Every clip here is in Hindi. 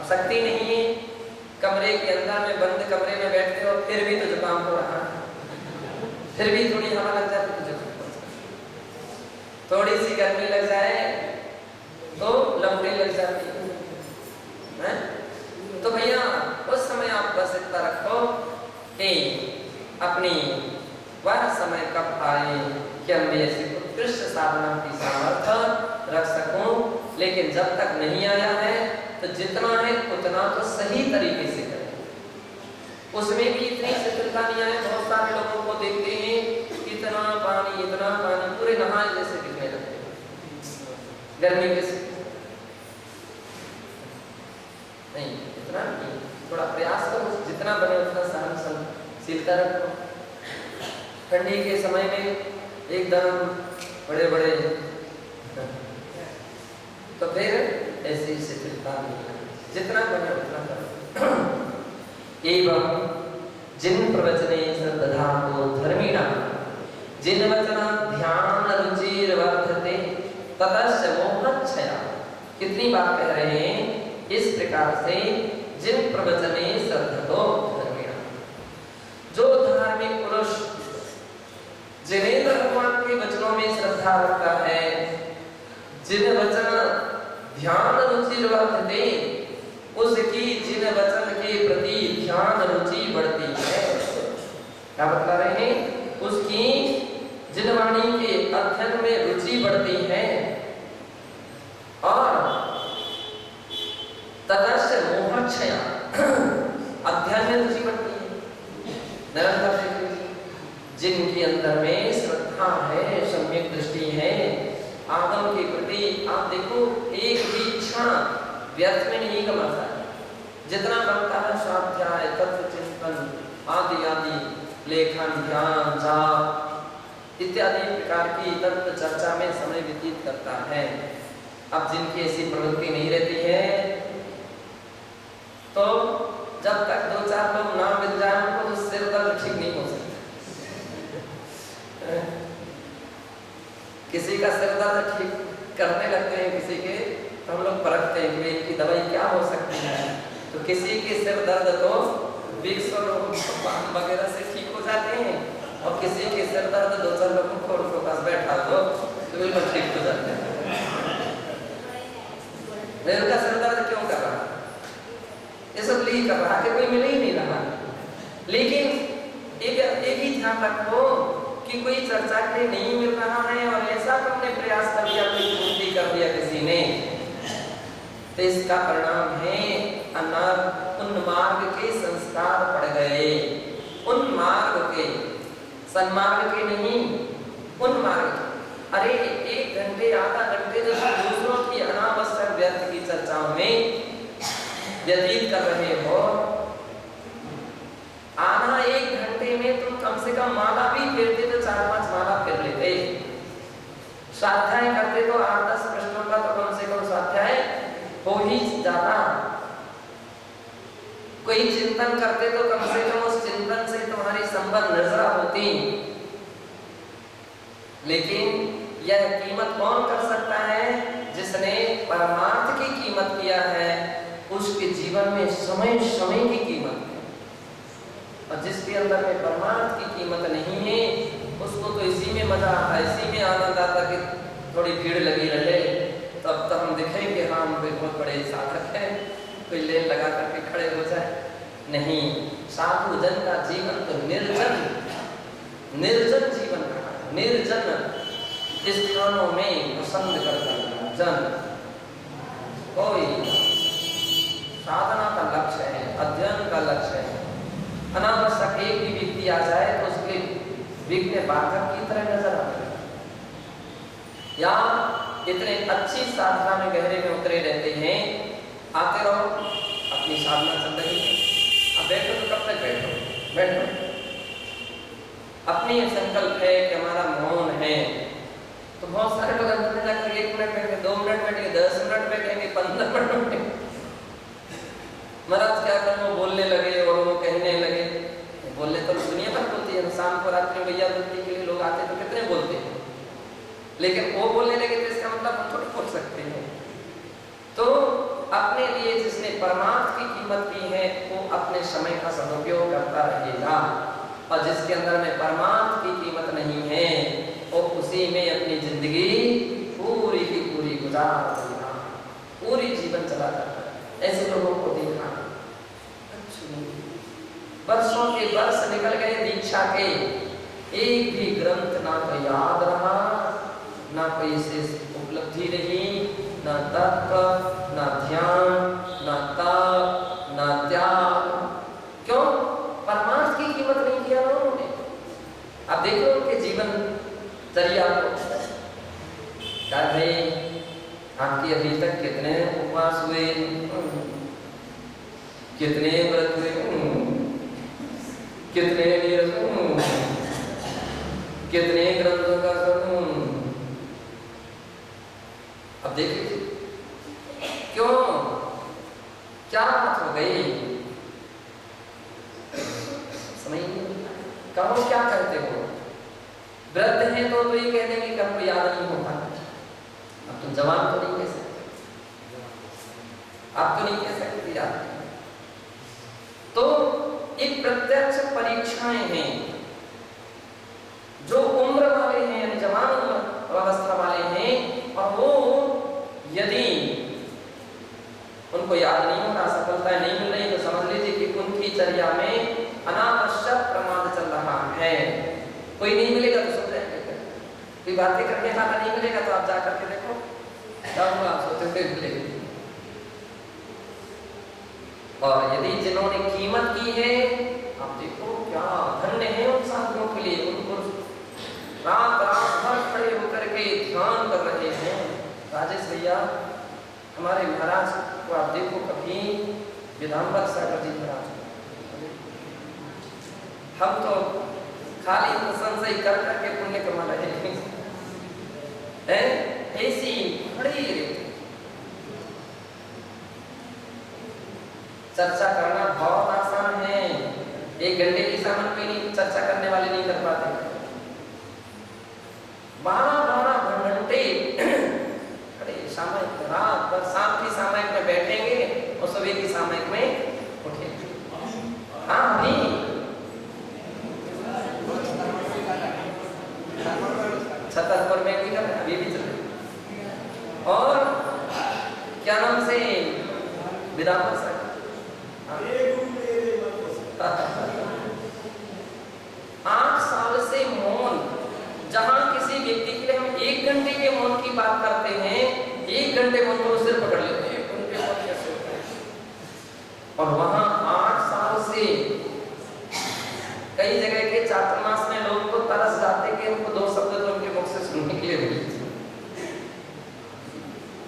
अब शक्ति नहीं है, कमरे के अंदर में बंद कमरे में बैठते हो फिर भी तो जुकाम हो रहा है, फिर भी थोड़ी हवा लग जाती तो जुकाम हो जाता, थोड़ी सी गर्मी लग जाए तो लपटें लग जाती है। तो भैया उस समय आप बस इतना रखो कि अपनी वह समय कब आए कि हम ऐसी उत्कृष्ट साधना की सामर्थ्य रख सकूं, लेकिन जब तक नहीं आया है तो जितना है उतना तो सही तरीके से करें। उसमें भी इतनी शिथिलता नहीं आए, बहुत सारे लोगों को देखते हैं इतना पानी पूरे नहाए जैसे दिखने लगते हैं गर्मी के नहीं, इतना नहीं, थोड़ा प्रयास करो, जितना बने उतना सहनशीलता रखो। ठंडी के समय में एकदम बड़े बड़े तो फिर ऐसी शिथिलता नहीं, जितना बने उतना करो। एवं जिन प्रवचने श्रद्धातो धर्मिणा जिन वचना ध्यान रुचिर वर्धते ततश्च मोहच्छया। कितनी बात कह रहे हैं, इस प्रकार से जिन प्रवचने श्रद्धातो धर्मिणा, जो धार्मिक पुरुष जिन्हें भगवान के वचनों में श्रद्धा रखता है, जिन वचन ध्यान रुचि वर्धते, उसकी जिन वचन के प्रति ध्यान रुचि बढ़ती है। क्या बता रहे हैं, उसकी जिन वाणी के अध्ययन में रुचि बढ़ती है और ततश्च मोहच्छया, अध्ययन में रुचि बढ़ती है निरंतर से। जिनके अंदर में श्रद्धा है, सम्यक दृष्टि है, आगम के प्रति आप देखो एक भी क्षण व्यर्थ में नहीं कमाता है। जितना बनता है स्वाध्याय, तत्व चिंतन आदि आदि, लेखन, ध्यान, जाप इत्यादि प्रकार की तत्व चर्चा में समय व्यतीत करता है। अब जिनकी ऐसी प्रवृत्ति नहीं रहती है तो जब तक दो चार लोग ना मिल जाए उनको तो सिर दर्द ठीक नहीं हो सकता। किसी का सिर दर्द ठीक करने लगते हैं किसी के, तो हम लोग परखते हैं कि इनकी दवाई क्या हो सकती है। तो किसी के सिर दर्द तो विक्स और वगैरह से ठीक हो जाते हैं और किसी के सिर दर्द दो चार लोगों को उनके पास बैठा दो तो बिल्कुल ठीक हो जाते हैं। उनका सिर दर्द क्यों कर रहा है, इसलिए कर रहा है कि कोई मिल ही नहीं रहा। लेकिन एक ही ध्यान रखो कि कोई चर्चा के लिए नहीं मिल रहा है और ऐसा तुमने प्रयास कर दिया, कोई पूर्ति कर दिया किसी ने, तो इसका परिणाम है उन्मार्ग के संस्कार पड़ गए। उन्मार्ग के, सन्मार्ग के नहीं, उन्मार्ग। अरे 1 घंटे आधा घंटे जो दूसरों की अनावश्यक व्यर्थ की चर्चाओं में व्यतीत कर रहे हो, आधा 1 घंटे में तुम कम से कम माला भी फेरते तो 4-5 माला फेर लेते। स्वाध्याय करते तो 8-10 प्रश्नों का तो कम से कम स्वाध्याय हो ही जाता। कोई चिंतन करते तो कम से कम उस चिंतन से तुम्हारी संबंध नजरा होती। लेकिन यह कीमत कौन कर सकता है, जिसने परमार्थ की कीमत किया है, उसके जीवन में समय समय की कीमत है। और जिसके अंदर में परमार्थ की कीमत नहीं है उसको तो इसी में मजा आता, इसी में आनंद आता कि थोड़ी भीड़ लगी रहे तब तो हम दिखें कि हाँ हम बहुत बड़े साधक हैं, कोई लेन लगा करके खड़े हो जाए। नहीं, साधु जन का जीवन तो निर्जन जीवन का, निर्जन स्थानों में पसंद करता जन। कोई साधना का लक्ष्य है, अध्ययन का लक्ष्य है। अनावश्यक एक भी व्यक्ति आ जाए तो उसके विघ्न बाधक की तरह नजर आता है। या इतने अच्छी साधना में गहरे में उतरे रहते हैं, आते रहो, अपनी साधना चल रही है, अब बैठो तो कब तक बैठो। अपनी संकल्प है कि हमारा मौन है, तो बहुत सारे लोग अंदर में जाकर 1 मिनट बैठे, 2 मिनट बैठेंगे, 10 मिनट बैठेंगे, 15 मिनट बैठेंगे। महाराज क्या करें, वो बोलने लगे और वो कहने लगे। बोलने तो दुनिया भर बोलती है, शाम को रात्रि भैया बोलती के लिए लोग आते तो कितने बोलते हैं, लेकिन वो बोलने लगे तो इसका मतलब हम थोड़ी बोल सकते हैं। तो अपने लिए जिसने परमार्थ कीमत की है वो अपने समय का सदुपयोग करता रहेगा, और जिसके अंदर में परमार्थ की कीमत नहीं है वो उसी में अपनी जिंदगी पूरी की पूरी गुजार देगा, पूरी जीवन चला जाता है। ऐसे लोगों को देखा, वर्षों के वर्ष निकल गए दीक्षा के, एक भी ग्रंथ ना तो याद रहा, ना कोई विशेष उपलब्धि रही, ना तर्क, ना ध्यान, ना तप, ना त्याग। क्यों? परमार्थ की कीमत नहीं किया ना उन्होंने। अब देखो उनके जीवन चर्या को, क्या भाई आपकी अभी तक कितने उपवास हुए, कितने व्रत हुए, कितने नीरज, कितने ग्रंथों का सुन। अब देख लीजिए क्यों, क्या बात हो गई, समझ नहीं। कहो क्या कहते हो, व्रत है तो ये कह देंगे कि हमको याद नहीं होता। अब तुम जवाब तो नहीं कह सकते, आप तो नहीं कह सकते याद। तो एक प्रत्यक्ष परीक्षाएं हैं, जो उम्र वाले हैं यानी जवान उम्र अवस्था वाले हैं, और वो यदि उनको याद नहीं हो रहा, सफलता नहीं मिल रही, तो समझ लीजिए कि उनकी चर्या में अनावश्यक प्रमाद चल रहा है। कोई नहीं मिलेगा तो सोच जाएंगे, कोई बातें करने वाला नहीं मिलेगा तो आप जाकर के देखो क्या होगा, आप सोचते हुए मिलेगी। और यदि जिन्होंने कीमत की है, आप देखो क्या धन्य है उन साधुओं के लिए, उनको रात रात भर खड़े होकर के ध्यान कर रहे हैं। राजेश भैया हमारे महाराज को आप देखो, कभी विधानवर सागर जी महाराज, हम तो खाली संशय कर करके पुण्य कमा रहे हैं, ऐसी खड़ी रहती। चर्चा करना बहुत आसान है, 1 घंटे की सामान पे नहीं चर्चा करने वाले नहीं कर पाते, 12-12 घंटे खड़े सामयिक, रात भर शाम की सामयिक में बैठेंगे और सुबह की सामयिक में उठेंगे। हाँ नहीं, छतरपुर में भी कर अभी भी चल रहे, और क्या नाम से विधानवर सागर 8 साल से मौन, जहां किसी व्यक्ति के लिए हम 1 घंटे के मौन की बात करते हैं, 1 घंटे मौन को सिर पकड़ लेते हैं, 1 घंटे मौन कैसे होता है, और वहां 8 साल से कई जगह के चातुर्मास में लोग तो तरस जाते कि उनको 2 शब्द तो उनके मुख से सुनने के लिए मिले,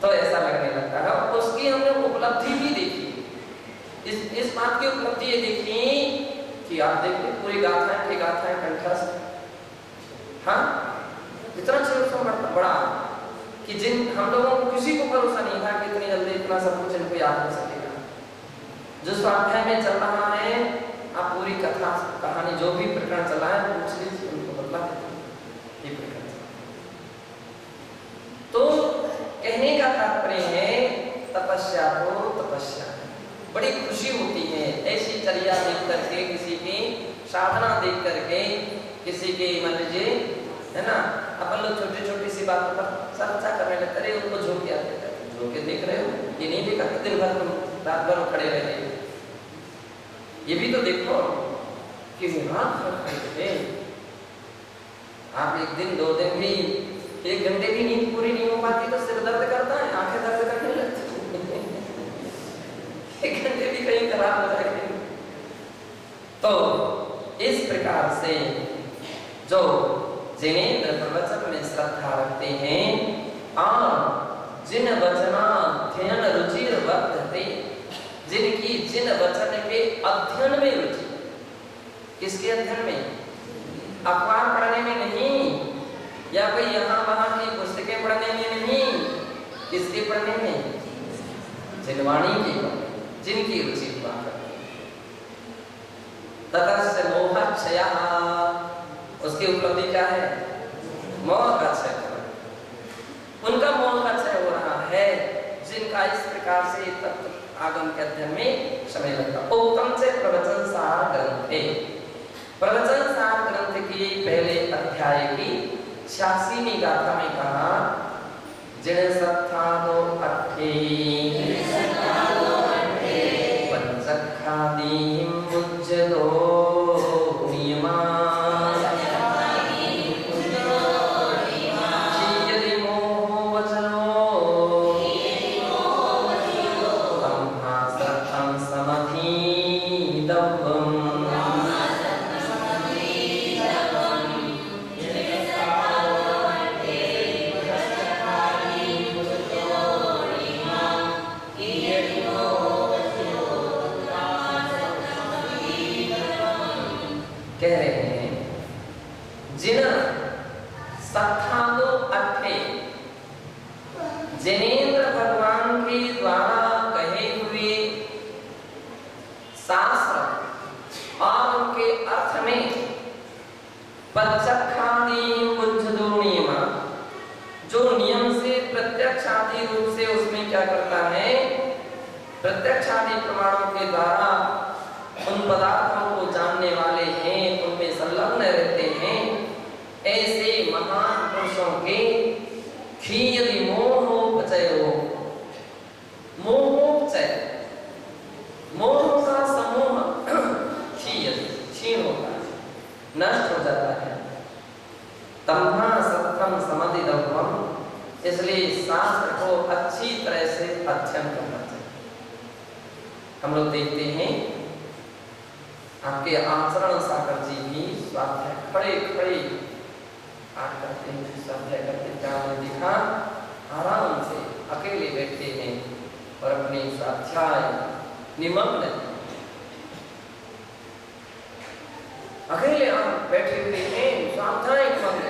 तो ऐसा लगने लगता है। और उसकी हमने उपलब्धि भी देखी, इस बात की उपलब्धि ये देखी कि आप देखिए पूरी गाथाएं कंठस्थ, हाँ इतना चीज बड़ा कि जिन हम लोगों को किसी को भरोसा नहीं था कि इतनी जल्दी इतना सब कुछ इनको याद हो सकेगा। जो स्वाध्याय में चल रहा है, आप पूरी कथा कहानी जो भी प्रकरण चला है पूछ लीजिए, उनको बता देते ये प्रकरण। तो कहने का तात्पर्य है तपस्या को तपस्या, बड़ी खुशी होती है ऐसी चर्या देख करके, किसी की साधना देख करके, किसी के मान लीजिए है ना, अपन लोग छोटी छोटी सी बातों पर चर्चा करने लगते रहे, उनको झोंके आते थे, झोंके देख रहे हो, ये नहीं देखा कि दिन भर तुम रात भर खड़े रहे, ये भी तो देखो कि रात भर खड़े थे आप, 1 दिन 2 दिन भी 1 घंटे भी नींद पूरी नहीं हो पाती तो सिर दर्द करता है, आंखें दर्द करने लगती, 1 घंटे भी कहीं खराब हो जाएगी। तो इस प्रकार से जो जिनेंद्र प्रवचन में श्रद्धा रखते हैं और जिन वचनाध्ययन रुचिर वर्तते, जिनकी जिन वचन के अध्ययन में रुचि, किसके अध्ययन में, अखबार पढ़ने में नहीं, या कोई यहाँ वहां की पुस्तकें पढ़ने में नहीं, किसके पढ़ने में, जिनवाणी की, जिनकी रुचि हुआ करती, ततस्य मोहक्षयः, उसकी उपलब्धि क्या है, मोह का क्षय, उनका मोह का क्षय हो रहा है, जिनका इस प्रकार प्रकार से तत्व आगम के अध्ययन में समय लगता। उत्तम से प्रवचन सार ग्रंथ है। प्रवचन सार ग्रंथ की पहले अध्याय की 86वीं गाथा में कहा, जिन सत्थादो अट्ठे पंचखादीं मुज्जदो नियमा कह रहे हैं, जिन सत्थादो अट्ठे जिनेन्द्र भगवान के द्वारा कहे हुए शास्त्र और उनके अर्थ में पंचखादि मुज्जदो नियमा, जो नियम से प्रत्यक्ष आदि रूप से उसमें क्या करता है, प्रत्यक्ष आदि प्रमाणों के द्वारा उन पदार्थों को जानने वाले हैं, उनमें संलग्न रहते हैं, ऐसे महान पुरुषों के क्षीयति मोहोपचयो, मोहोपचय, मोह का समूह क्षीयति, क्षीण होता है, नष्ट हो जाता है। तम्हा सत्रम समधिदव्वम, इसलिए शास्त्र को अच्छी तरह से अध्ययन करना चाहिए। हम लोग देखते हैं आपके आचरण सागर जी भी स्वाध्याय खड़े खड़े पाठ करते हैं, स्वाध्याय करते क्या हमने देखा, आराम से अकेले बैठते हैं और अपने स्वाध्याय निमग्न अकेले आप बैठे हुए हैं, स्वाध्याय निमग्न,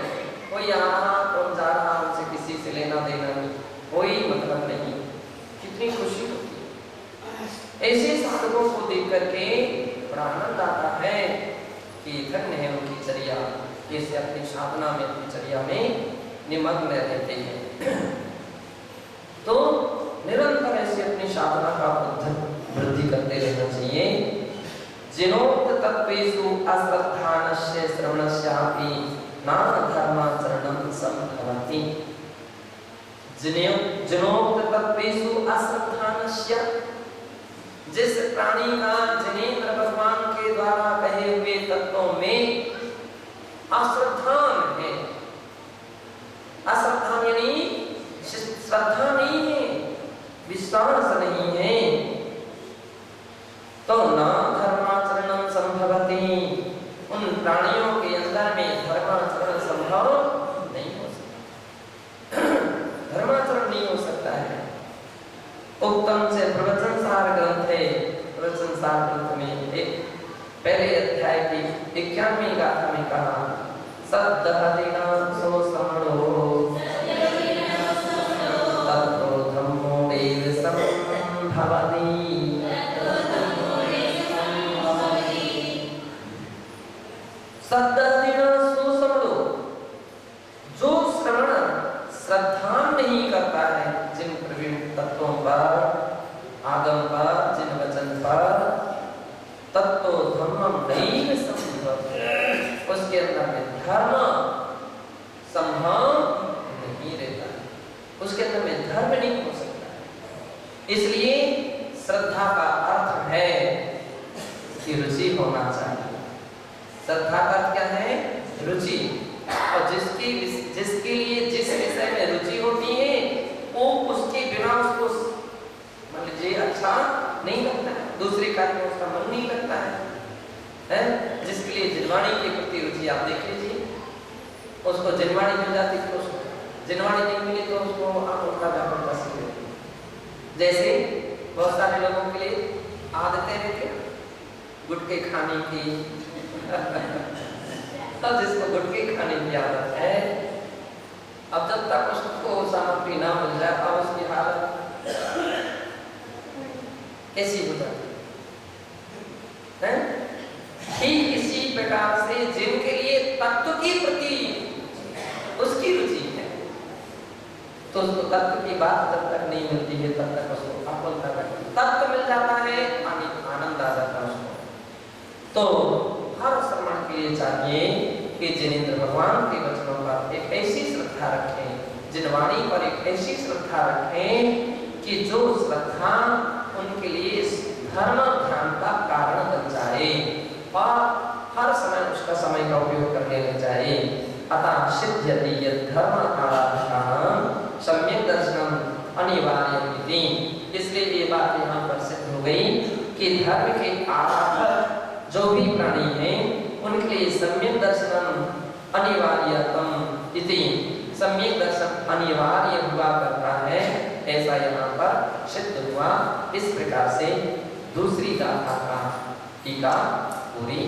कोई आ रहा कौन जा रहा, उनसे किसी से लेना देना नहीं, कोई मतलब नहीं। कितनी खुशी होती है ऐसे साधकों को देख करके, बड़ा आनंद आता है कि धन्य है उनकी चर्या, जैसे अपनी साधना में, अपनी चर्या में निमग्न रहते हैं। तो निरंतर ऐसे अपनी साधना का वृद्धि करते रहना चाहिए। जिनोक्त तत्वेषु अश्रद्धानस्य श्रवणस्यापि नाम धर्माचरणं संभवति। जिनोक्त तत्वेषु अश्रद्धानस्य, जिस प्राणी का जिनेन्द्र भगवान के द्वारा कहे हुए तत्वों में अश्रद्धान है, अश्रद्धान यानी श्रद्धा नहीं है, विश्वास नहीं है, तो न धर्माचरणं संभवति, उन प्राणियों के अंदर में धर्माचरण संभव नहीं हो सकता, धर्माचरण नहीं हो सकता है। उत्तम से प्रवचन सार ग्रंथ है। प्रवचन सार ग्रंथ में एक पहले अध्याय की 91वीं गाथा में कहा, सद्दहदिना सो समणो ततो धम्मो देव संभवति। सद्दहदिना सो समणो, जो श्रवण श्रद्धा नहीं करता है जिन प्रवीण तत्वों पर, आगम पर, जिन वचन पर, तत्तो धर्मम नैव संभवति, उसके अंदर में धर्म संभव नहीं रहता, उसके अंदर में धर्म नहीं हो सकता। इसलिए श्रद्धा का अर्थ है कि रुचि होना चाहिए। श्रद्धा का अर्थ क्या है? रुचि। और जिसके लिए जिस विषय में रुचि होती है, वो उसके बिना उसको मान लीजिए अच्छा नहीं लगता है, दूसरे कार्य में उसका मन नहीं लगता है? जिसके लिए जिनवाणी के प्रति रुचि, आप देख लीजिए, उसको जिनवाणी मिल जाती है, उसको जिनवाणी नहीं मिली तो उसको आप उनका व्यापार कर सकते हैं। जैसे बहुत सारे लोगों के लिए आदतें रहती हैं गुटखे खाने की तो जिसको गुटखे खाने की आदत है, अब जब तक उसको सामग्री ना मिल जाए अब उसकी हालत कैसी हो जाती है? ठीक इसी प्रकार से जिनके लिए तत्व के प्रति उसकी रुचि है, तो उसको तत्व की बात जब तक नहीं मिलती है तब तक उसको अपन जाता है, आनंद आ जाता है उसको। तो हर श्रवण के लिए चाहिए कि जिनेंद्र भगवान के वचनों पर एक ऐसी श्रद्धा रखें, जिनवाणी पर एक ऐसी श्रद्धा रखें कि जो श्रद्धा उनके लिए धर्म ध्यान का कारण बन जाए और हर समय उसका समय का उपयोग करने लग जाए। अतः सिद्ध्यति यद् धर्म आराधनां सम्यक् दर्शनम अनिवार्यमिति। इसलिए ये बात यहाँ पर सिद्ध हो गई कि धर्म के आराधक जो भी प्राणी हैं उनके लिए सम्यक् दर्शनम अनिवार्यतम इति, सम्यक् दर्शन अनिवार्य हुआ करता है, ऐसा यहाँ पर सिद्ध हुआ। इस प्रकार से दूसरी गाथा का टीका पूरी